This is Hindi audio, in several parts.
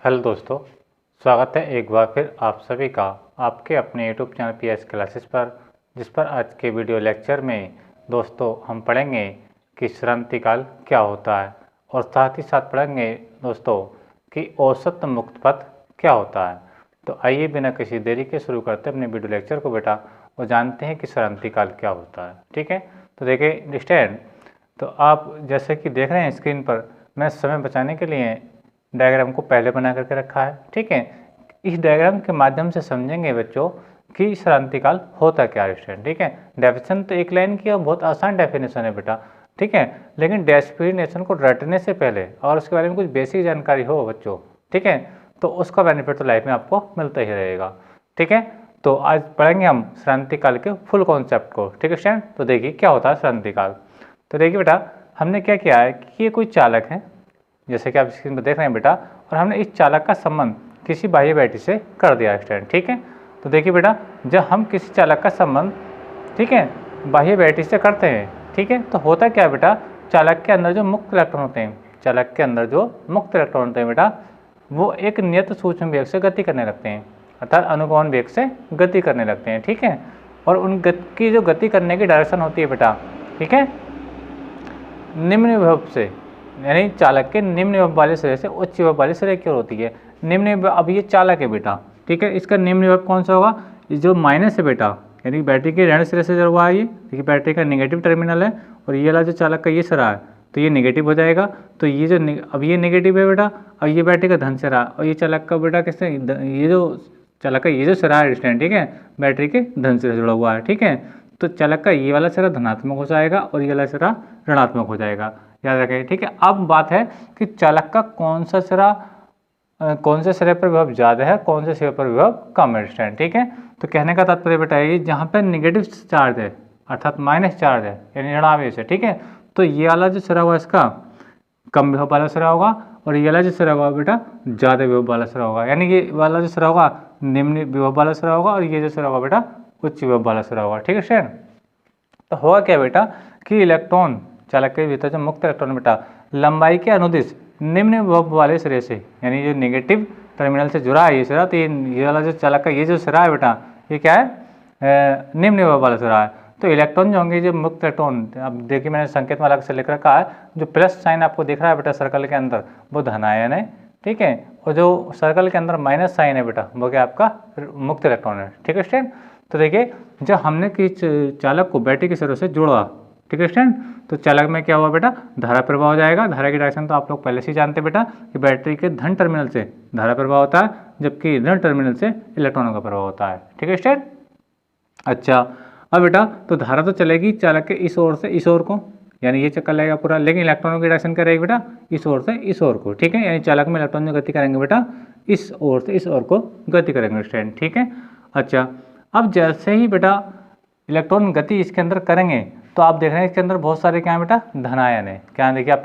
हेलो दोस्तों, स्वागत है एक बार फिर आप सभी का आपके अपने यूट्यूब चैनल पीएस क्लासेस पर, जिस पर आज के वीडियो लेक्चर में दोस्तों हम पढ़ेंगे कि श्रांतिकाल क्या होता है और साथ ही साथ पढ़ेंगे दोस्तों कि औसत मुक्त पथ क्या होता है। तो आइए बिना किसी देरी के शुरू करते अपने वीडियो लेक्चर को बेटा और जानते हैं कि श्रांतिकाल क्या होता है। ठीक है, तो देखिए अंडरस्टैंड। तो आप जैसे कि देख रहे हैं स्क्रीन पर, मैं समय बचाने के लिए डायग्राम को पहले बना करके रखा है। ठीक है, इस डायग्राम के माध्यम से समझेंगे बच्चों कि श्रांतिकाल होता क्या है स्टूडेंट। ठीक है, डेफिनेशन तो एक लाइन की और बहुत आसान डेफिनेशन है बेटा। ठीक है, लेकिन डेफिनेशन को रटने से पहले और उसके बारे में कुछ बेसिक जानकारी हो बच्चों, ठीक है, तो उसका बेनिफिट तो लाइफ में आपको मिलता ही रहेगा। ठीक है, तो आज पढ़ेंगे हम श्रांतिकाल के फुल कॉन्सेप्ट को। ठीक है स्टूडेंट, तो देखिए क्या होता है श्रांतिकाल। तो देखिए बेटा, हमने क्या किया है कि ये कोई चालक है, जैसे कि आप स्क्रीन पर देख रहे हैं बेटा, और हमने इस चालक का संबंध किसी बाह्य बैटरी से कर दिया स्टूडेंट। ठीक है, तो देखिए बेटा, जब हम किसी चालक का संबंध, ठीक है, बाह्य बैटरी से करते हैं, ठीक है, तो होता क्या है बेटा, चालक के अंदर जो मुक्त इलेक्ट्रॉन होते हैं, चालक के अंदर जो मुक्त इलेक्ट्रॉन होते हैं बेटा, वो एक नियत सूक्ष्म वेग से गति करने लगते हैं, अर्थात अनुगमन वेग से गति करने लगते हैं। ठीक है, और उन की जो गति करने की डायरेक्शन होती है बेटा, ठीक है, निम्न विभव से, यानी चालक के निम्न विभव वाले सिरे से उच्च विभव वाले सिरे की ओर होती है। निम्न विभव, अब ये चालक है बेटा, ठीक है, इसका निम्न विभव कौन सा होगा, जो माइनस है बेटा, यानी बैटरी के ऋण सिरे से जुड़ा हुआ है ये, देखिए बैटरी का नेगेटिव टर्मिनल है और ये वाला जो चालक का ये सिरा है तो ये नेगेटिव हो जाएगा। तो ये जो अब ये नेगेटिव है बेटा, और ये बैटरी का धन सिरा, और ये चालक का बेटा किससे, ये जो चालक का ये जो सिरा है स्टैंड, ठीक है, बैटरी के धन सिरे से जुड़ा हुआ है। ठीक है, तो चालक का ये वाला सिरा धनात्मक हो जाएगा और ये वाला सिरा ऋणात्मक हो जाएगा, याद रखें। ठीक है, अब बात है कि चालक का कौन सा सिरा, कौन से सिरे पर विभव ज़्यादा है, कौन से सिरे पर विभव कम है स्टूडेंट। ठीक है, तो कहने का तात्पर्य बेटा ये, जहाँ पर नेगेटिव चार्ज है अर्थात माइनस चार्ज है यानी ऋणावेश है, ठीक है, तो ये वाला जो सिरा होगा इसका कम विभव वाला सिरा होगा और ये वाला जो सिरा होगा बेटा ज़्यादा विभव वाला सिरा होगा, यानी ये वाला जो सिरा होगा निम्न विभव वाला सिरा होगा और ये जो सिरा होगा बेटा उच्च विभव वाला सिरा होगा। ठीक है स्टूडेंट, तो होगा क्या बेटा कि इलेक्ट्रॉन, चालक के भीतर जो मुक्त इलेक्ट्रॉन बेटा लंबाई के अनुदिश निम्न विभव वाले सिरे से, यानी जो नेगेटिव टर्मिनल से जुड़ा है ये सिरा, तो ये वाला जो चालक का ये जो सिरा है बेटा ये क्या है, निम्न विभव वाला सिरा है। तो इलेक्ट्रॉन जो होंगे, जो मुक्त इलेक्ट्रॉन, अब देखिए मैंने संकेत में अलग से लिख रखा है, जो प्लस साइन आपको दिख रहा है बेटा सर्कल के अंदर वो धनायन है, ठीक है, और जो सर्कल के अंदर माइनस साइन है बेटा वो क्या आपका मुक्त इलेक्ट्रॉन है। ठीक है स्टूडेंट, तो देखिए जब हमने किसी चालक को बैटरी के सिरों से जोड़ा, ठीक है स्टूडेंट, तो चालक में क्या हुआ बेटा, धारा प्रवाह हो जाएगा। धारा की डायरेक्शन तो आप लोग पहले से ही जानते हैं बेटा कि बैटरी के धन टर्मिनल से धारा प्रवाह होता है, जबकि ऋण टर्मिनल से इलेक्ट्रॉनों का प्रवाह होता है। ठीक है स्टूडेंट, अच्छा अब बेटा तो धारा तो चलेगी चालक के इस ओर से इस ओर को, यानी ये चक्कर लगेगा पूरा, लेकिन इलेक्ट्रॉनों की डायरेक्शन क्या रहेगी बेटा, इस ओर से इस ओर को। ठीक है, यानी चालक में इलेक्ट्रॉन जो गति करेंगे बेटा इस ओर से इस ओर को गति करेंगे स्टूडेंट। ठीक है, अच्छा अब जैसे ही बेटा इलेक्ट्रॉन गति इसके अंदर करेंगे तो आप देख रहे हैं इसके अंदर बहुत सारे क्या है बेटा, धनायन है। क्या देखिए आप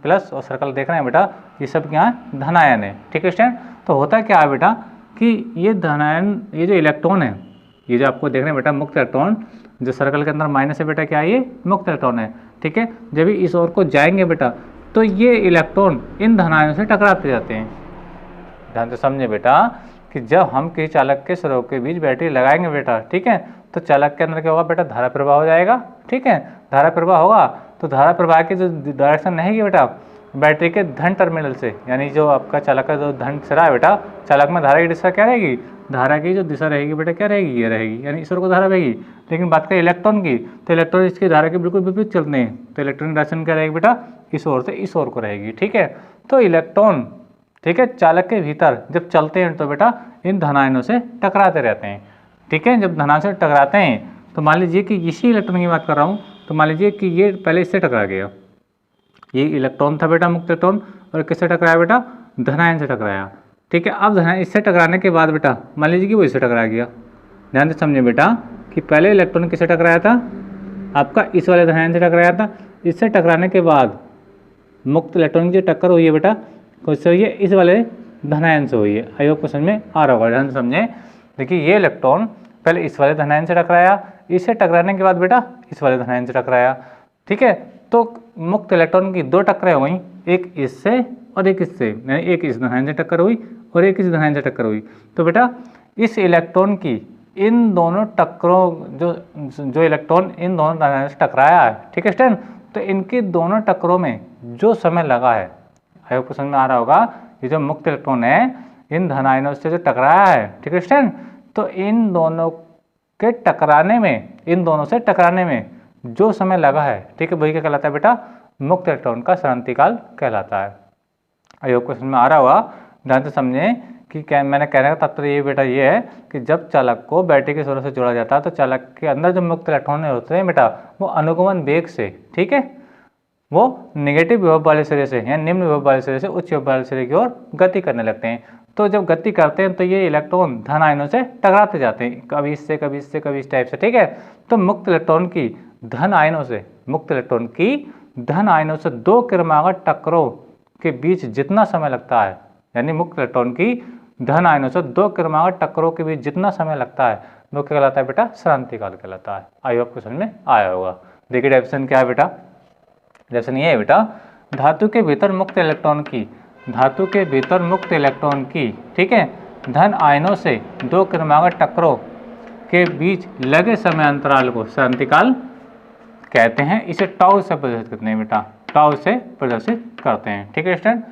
प्लस और सर्कल देख रहे हैं बेटा, ये सब क्या है, धनायन है। ठीक है स्टूडेंट, तो होता क्या है बेटा कि ये धनायन, ये जो इलेक्ट्रॉन है, ये जो आपको देख रहे हैं बेटा मुक्त इलेक्ट्रॉन, जो सर्कल के अंदर माइनस है बेटा क्या है, ये मुक्त इलेक्ट्रॉन है। ठीक है, जब भी इस ओर को जाएंगे बेटा तो ये इलेक्ट्रॉन इन धनायनों से टकराते जाते हैं। ध्यान से समझे बेटा कि जब हम किसी चालक के सिरों के बीच बैटरी लगाएंगे बेटा, ठीक है, तो चालक के अंदर क्या होगा बेटा, धारा प्रवाह हो जाएगा। ठीक है, धारा प्रवाह होगा तो धारा प्रवाह की जो डायरेक्शन रहेगी बेटा बैटरी के धन टर्मिनल से, यानी जो आपका चालक का जो धन सिरा है बेटा, चालक में धारा की दिशा क्या रहेगी, धारा की जो दिशा रहेगी बेटा क्या रहेगी, ये रहेगी, यानी इस ओर को धारा रहेगी। लेकिन बात करें इलेक्ट्रॉन की, तो इलेक्ट्रॉन इसकी धारा के बिल्कुल विपरीत चलते हैं, तो इलेक्ट्रॉन की डायरेक्शन क्या रहेगी बेटा, इस ओर से इस ओर को रहेगी। ठीक है, तो इलेक्ट्रॉन, ठीक है, चालक के भीतर जब चलते हैं तो बेटा इन धनायनों से टकराते रहते हैं। ठीक है, जब धनायन से टकराते हैं तो मान लीजिए कि इसी इलेक्ट्रॉन की बात कर रहा हूँ, तो मान लीजिए कि ये पहले इससे टकरा गया, ये इलेक्ट्रॉन था बेटा मुक्त इलेक्ट्रॉन, और किससे टकराया बेटा, धनायन से टकराया। ठीक है, अब धनायन इससे टकराने के बाद बेटा मान लीजिए कि वो इससे टकरा गया। ध्यान से समझे बेटा कि पहले इलेक्ट्रॉन किससे टकराया था, आपका इस वाले धनायन से टकराया था, इससे टकराने के बाद मुक्त इलेक्ट्रॉन की जो टक्कर हुई है बेटा किससे हुई है, इस वाले धनायन से हुई है। आई होप को समझ में आ रहा होगा, ध्यान से समझे। देखिए ये इलेक्ट्रॉन पहले इस वाले धनायन से टकराया, इससे टकराने के बाद बेटा इस वाले धनायन से टकराया। ठीक है, तो मुक्त इलेक्ट्रॉन की दो टक्करें हो गई, एक इससे और एक इससे, यानी एक इस धनायन से टक्कर हुई और एक इस धनायन से टक्कर हुई। तो बेटा इस इलेक्ट्रॉन की इन दोनों टक्करों जो इलेक्ट्रॉन इन दोनों धनायनों से टकराया है, ठीक है स्टूडेंट, तो इनकी दोनों टक्करों में जो समय लगा है, आई होप समझ में आ रहा होगा, ये जो मुक्त इलेक्ट्रॉन है इन धनायनों से जो टकराया है, ठीक है स्टूडेंट, तो इन दोनों के टकराने में, इन दोनों से टकराने में जो समय लगा है, ठीक है, वही क्या कहलाता है बेटा, मुक्त इलेक्ट्रॉन का श्रांतिकाल कहलाता है। आई होप समझ में आ रहा होगा। ध्यान से समझें कि क्या मैंने कहने का तात्पर्य ये बेटा ये है कि जब चालक को बैटरी के स्रोत से जोड़ा जाता है तो चालक के अंदर जो मुक्त इलेक्ट्रॉन होते हैं बेटा वो अनुगमन वेग से, ठीक है, वो नेगेटिव विभव वाले सिरे से या निम्न विभव वाले सिरे से उच्च विभव वाले सिरे की ओर गति करने लगते हैं। तो जब गति करते हैं तो ये इलेक्ट्रॉन धन आयनों से टकराते जाते हैं, कभी इससे कभी इससे कभी इस टाइप से, ठीक है। तो मुक्त इलेक्ट्रॉन की धन आयनों से, मुक्त इलेक्ट्रॉन की धन आयनों से दो क्रमागत टक्करों के बीच जितना समय लगता है, यानी मुक्त इलेक्ट्रॉन की धन आयनों से दो क्रमागत टक्करों के बीच जितना समय लगता है वो क्या कहलाता है बेटा, श्रांतिकाल कहलाता है। आई होप समझ में आया होगा। देखिए डेफिनेशन क्या है बेटा, डेफिनेशन ये है बेटा, धातु के भीतर मुक्त इलेक्ट्रॉन की, धातु के भीतर मुक्त इलेक्ट्रॉन की, ठीक है, धन आयनों से दो क्रमागत टक्करों के बीच लगे समय अंतराल को श्रांतिकाल कहते हैं। इसे टाउ से प्रदर्शित करते हैं बेटा, टाउ से प्रदर्शित करते हैं, ठीक है स्टूडेंट।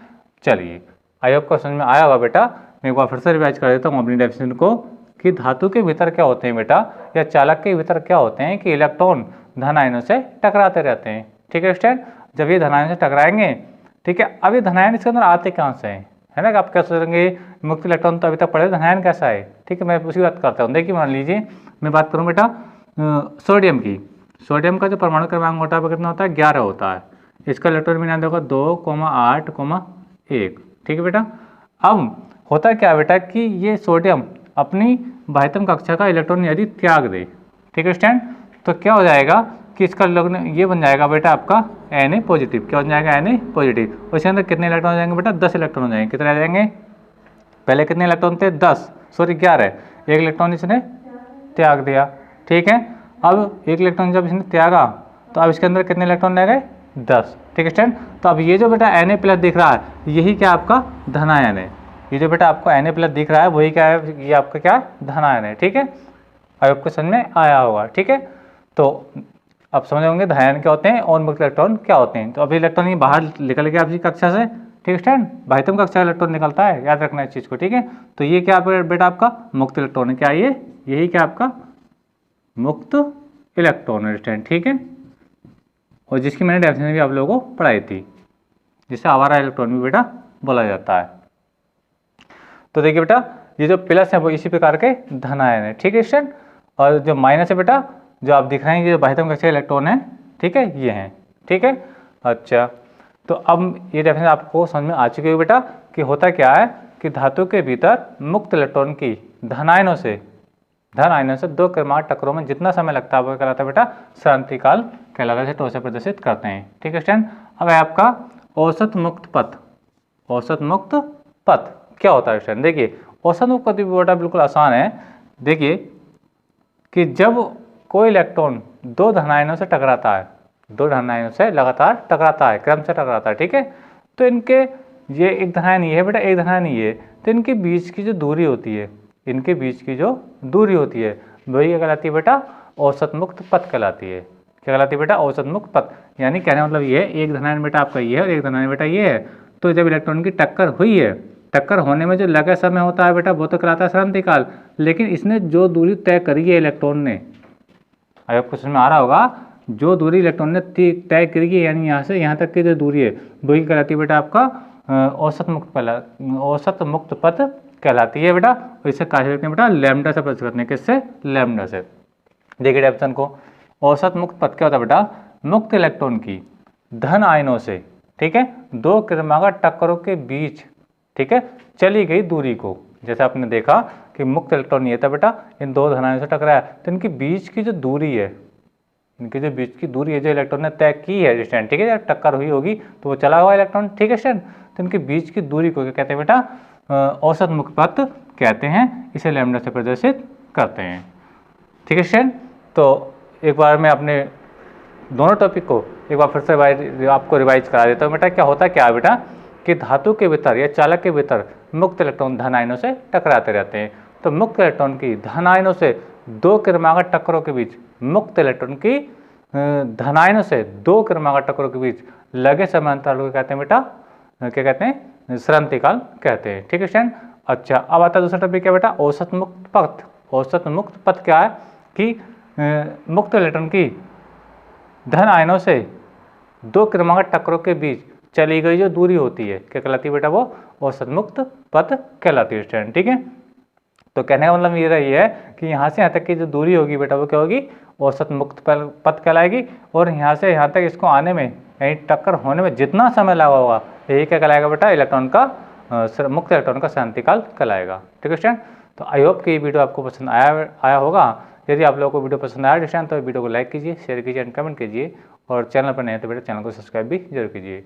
चलिए आई होप को समझ में आया होगा बेटा। मैं एक बार फिर से रिवाइज कर देता हूँ अपनी डेफिनेशन को कि धातु के भीतर क्या होते हैं बेटा, या चालक के भीतर क्या होते हैं कि इलेक्ट्रॉन धन आयनों से टकराते रहते हैं, ठीक है स्टूडेंट। जब ये धनायन से टकराएंगे, ठीक है, अब ये धनायन इसके अंदर आते कहाँ से हैं, है ना, आप क्या सोचेंगे मुक्त इलेक्ट्रॉन तो अभी तक पढ़े, धनायन कैसा है, ठीक है, मैं उसी बात करता हूँ। देखिए मान लीजिए मैं बात करूँ बेटा सोडियम की, सोडियम का जो परमाणु क्रमांक होता है वो कितना होता है, 11 होता है। इसका इलेक्ट्रॉन विन्यास होगा 2,8,1, ठीक है बेटा। अब होता क्या बेटा कि ये सोडियम अपनी बाह्यतम कक्षा का इलेक्ट्रॉन यदि त्याग दे, ठीक है स्टूडेंट, तो क्या हो जाएगा कि इसका ये बन जाएगा बेटा आपका Na पॉजिटिव, क्या बन जाएगा Na पॉजिटिव। उसके अंदर कितने इलेक्ट्रॉन हो जाएंगे बेटा, 10 इलेक्ट्रॉन हो जाएंगे। कितने आ जाएंगे, पहले कितने इलेक्ट्रॉन थे, 11, एक इलेक्ट्रॉन इसने त्याग दिया, ठीक है। अब एक इलेक्ट्रॉन जब इसने त्यागा तो अब इसके अंदर कितने इलेक्ट्रॉन रह गए, 10, ठीक है स्टूडेंट। तो अब ये जो बेटा Na प्लस दिख रहा है यही क्या आपका धनायन है, ये जो बेटा आपको Na प्लस दिख रहा है वही क्या है, ये आपका क्या धनायन है, ठीक है। अब आपको समझ में आया होगा, ठीक है। तो अब समझ होंगे धनायन क्या होते हैं और मुक्त इलेक्ट्रॉन क्या होते हैं। तो अभी इलेक्ट्रॉन ये बाहर निकल गया आपकी कक्षा से, ठीक है स्टूडेंट, बाह्यतम कक्षा का इलेक्ट्रॉन निकलता है, याद रखना इस चीज़ को, ठीक है। तो ये क्या बेटा आपका मुक्त इलेक्ट्रॉन है, क्या ये यही क्या आपका मुक्त इलेक्ट्रॉन है स्टूडेंट, ठीक है। और जिसकी मैंने डेफिनेशन भी आप लोगों को पढ़ाई थी, जिसे आवारा इलेक्ट्रॉन भी बेटा बोला जाता है। तो देखिए बेटा ये जो प्लस है वो इसी प्रकार के धनायन है, ठीक है स्टूडेंट, और जो माइनस है बेटा जो आप दिख रहे हैं ये बाह्यतम कक्षा इलेक्ट्रॉन है, ठीक है, ये हैं, ठीक है। अच्छा, तो अब ये डेफिनेशन आपको समझ में आ चुकी है बेटा कि होता क्या है कि धातु के भीतर मुक्त इलेक्ट्रॉन की धन आयनों से दो क्रमागत टक्करों में जितना समय लगता है वो कहलाता है बेटा श्रांतिकाल कहलाता है, टो से प्रदर्शित करते हैं, ठीक है स्टूडेंट। अब है आपका औसत मुक्त पथ। औसत मुक्त पथ क्या होता है स्टूडेंट, देखिए औसत मुक्त पथ भी बेटा बिल्कुल आसान है। देखिए कि जब कोई इलेक्ट्रॉन दो धनायनों से टकराता है, दो धनायनों से लगातार टकराता है, क्रम से टकराता है, ठीक है, तो इनके ये एक धनायन ये है बेटा, एक धनायन ये है, तो इनके बीच की जो दूरी होती है, इनके बीच की जो दूरी होती है वही क्या कहलाती है बेटा, औसत मुक्त पथ कहलाती है। क्या कहलाती है बेटा, औसत मुक्त पथ। यानी कहने मतलब ये है एक धनायन बेटा आपका ये है और एक धनायन बेटा ये है, तो जब इलेक्ट्रॉन की टक्कर हुई है, टक्कर होने में जो लगा समय होता है बेटा वो तो कहलाता है श्रांतिकाल, लेकिन इसने जो दूरी तय करी है इलेक्ट्रॉन ने, अगर आपको समझ में आ रहा होगा, जो दूरी इलेक्ट्रॉन ने तय करी है यानी यहाँ से यहाँ तक की जो दूरी है वही कहलाती है बेटा आपका औसत मुक्त पथ कहलाती है बेटा। और इसे कहा लिखते हैं बेटा लैम्डा से प्रदर्शित करते हैं, किससे, लैम्डा से। देखिए डेफिनेशन को, औसत मुक्त पथ क्या होता है बेटा, मुक्त इलेक्ट्रॉन की धन आयनों से, ठीक है, दो क्रमागत टक्करों के बीच, ठीक है, चली गई दूरी को, जैसे आपने देखा कि मुक्त इलेक्ट्रॉन ये था बेटा, इन दो धनायनों से टकराया तो इनके बीच की जो दूरी है, इनके जो बीच की दूरी है जो इलेक्ट्रॉन ने तय की है डिस्टेंस, ठीक है, जब टक्कर हुई होगी तो वो चला हुआ इलेक्ट्रॉन, ठीक है स्टूडेंट, तो इनके बीच की दूरी को क्या कहते हैं बेटा, औसत मुक्त पथ कहते हैं, इसे लैम्डा से प्रदर्शित करते हैं, ठीक है स्टूडेंट। तो एक बार मैं अपने दोनों टॉपिक को एक बार फिर से आपको रिवाइज करा देता हूँ बेटा। क्या होता क्या है बेटा कि धातु के भीतर या चालक के भीतर मुक्त इलेक्ट्रॉन धन आयनों से टकराते रहते हैं। तो मुक्त इलेक्ट्रॉन की धन आयनों से दो क्रमागत टक्करों के बीच, मुक्त इलेक्ट्रॉन की धन आयनों से दो क्रमागत टक्करों के बीच लगे समय अंतराल को कहते हैं बेटा, क्या कहते हैं, श्रांतिकाल कहते हैं। ठीक है स्टूडेंट। अच्छा, अब आता है दूसरा टॉपिक क्या बेटा, औसत मुक्त पथ। औसत मुक्त पथ क्या है कि मुक्त इलेक्ट्रॉन की धन आयनों से दो क्रमागत टक्करों के बीच चली गई जो दूरी होती है, क्या कहलाती है बेटा, वो औसत मुक्त पथ कहलाती है स्टूडेंट। ठीक है। तो कहने का मतलब ये रही है कि यहाँ से यहाँ तक की जो दूरी होगी बेटा वो क्या होगी, औसत मुक्त पथ कहलाएगी। और यहाँ से यहाँ तक इसको आने में, यानी टक्कर होने में जितना समय लगा होगा, यही क्या कहलाएगा बेटा, इलेक्ट्रॉन का मुक्त इलेक्ट्रॉन का शांतिकाल कहलाएगा। ठीक है स्टूडेंट। तो आई होप कि ये वीडियो आपको पसंद आया होगा। यदि आप लोगों को वीडियो पसंद आया स्टूडेंट तो वीडियो को लाइक कीजिए, शेयर कीजिए एंड कमेंट कीजिए, और चैनल पर नए हैं तो बेटा चैनल को सब्सक्राइब भी जरूर कीजिए।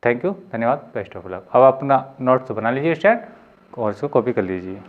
थैंक यू, धन्यवाद, बेस्ट ऑफ लक। अब अपना नोट्स बना लीजिए स्टूडेंट और इसको कॉपी कर लीजिए।